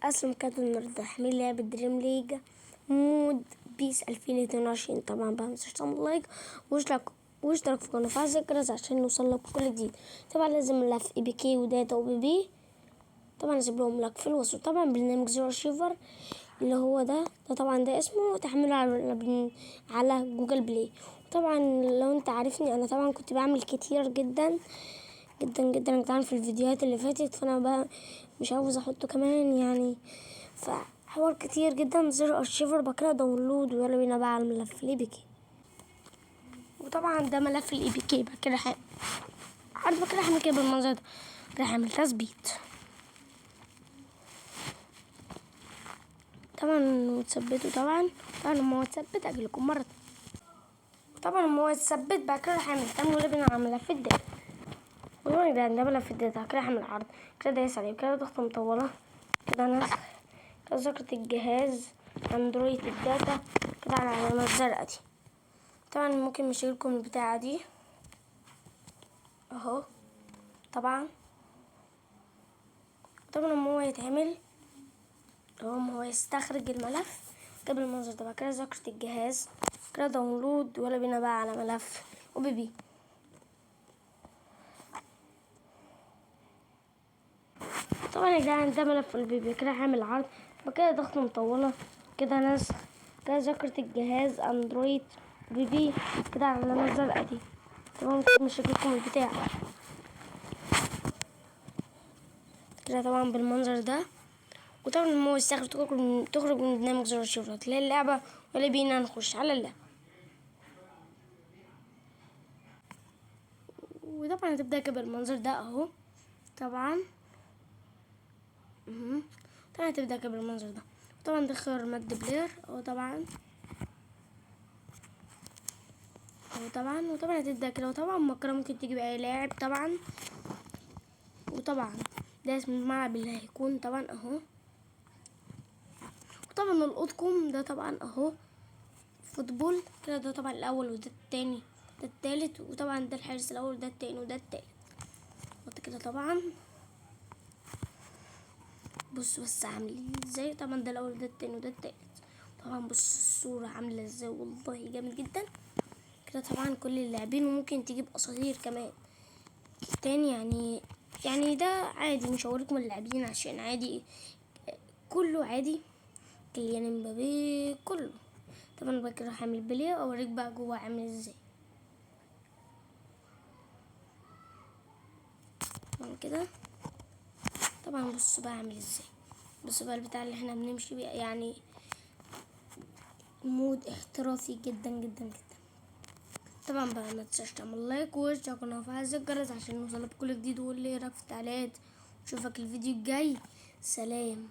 أصلا كانت النهاردة حمل لعبة دريم ليج مود بيس 2022. طبعا بقى متنساش تعمل لايك واشترك في قناة وفعل الجرس عشان نوصلك كل جديد. طبعا لازم ملف اي بي كي وداتا وبي بي. طبعا هسيب لهم لك في الوصف. طبعا برنامج زيرو ارشيفر اللي هو ده طبعا ده اسمه تحمله على جوجل بلاي. طبعا لو انت عارفني انا طبعا كنت بعمل كتير جدا جدا جدا يا جدعان في الفيديوهات اللي فاتت، فانا بقى مش عاوز احطه كمان يعني فحوار كتير جدا. زر ارشيفر بكره داونلود ويلا بينا بقى على الملف الاي بي كي. وطبعا ده ملف الاي بي كي بقى كده عارف بقى كده هعمل كده بالمنظر ده، راح اعمل تثبيت طبعا وتثبته. طبعا لما هو يتثبت اجيلكم مرة. طبعا لما هو يتثبت بقى كده راح اعمل تاني ولا بينا على ملف الداتا. والله ده ملف الداتا كده هعمل عرض كده دايس عليه كده ضغطة مطولة كده نسخ كده ذاكرة الجهاز اندرويد الداتا كده على العلامة الزرقاء دي. طبعا ممكن نشيلكم البتاعة دي اهو. طبعا لما هو يتعمل ما هو يستخرج الملف قبل المنظر ده بقى كده ذاكرة الجهاز كده داونلود ولا بينا بقى على ملف وبي بي. طبعا يا جدعان ده ملف البي بي كده هعمل عرض بكده ضغطة مطولة كده نسخ كده ذاكرة الجهاز اندرويد بي بي كده على العلامة الزرقاء دي. طبعا مش هجيبكم البتاع كده طبعا بالمنظر ده. وطبعا لما هو يستخرج تخرج من برنامج زر الشفرة تلاقي اللعبة ولا بينا نخش على اللعبة. وطبعا هتبدأ كده بالمنظر ده اهو. طبعا هتبدأ كده بالمنظر ده. طبعا ده خيار مد بلاير اهو. وطبعا هتبدأ كده. وطبعا مكرة ممكن تجيب اي لاعب طبعا. وطبعا ده اسم الملعب اللي هيكون طبعا اهو. وطبعا نلقطكم ده طبعا اهو فوتبول كده ده طبعا الاول وده التاني ده التالت. وطبعا ده الحارس الاول ده التاني وده التالت كده. طبعا بص عاملين ازاي. طبعا ده الاول ده التاني وده التالت. طبعا بص الصورة عاملة ازاي والله جامد جدا كده. طبعا كل اللاعبين وممكن تجيب اساطير كمان تاني يعني ده عادي مش هوريكم اللاعبين عشان عادي كله عادي. كيليان امبابي كله. طبعا بقى كده هعمل بليه اوريك بقى جوه عامل ازاي. طبعا كده طبعا بصوا بقى عامل ازاي. بصوا بقى البتاع اللي احنا بنمشي بيه يعني مود احترافي جدا جدا جدا. طبعا بقى ما تنساش تعمل لايك واشترك وفعل زر الجرس عشان يوصلك كل جديد. واللي رايك في التعليقات. اشوفك الفيديو الجاي. سلام.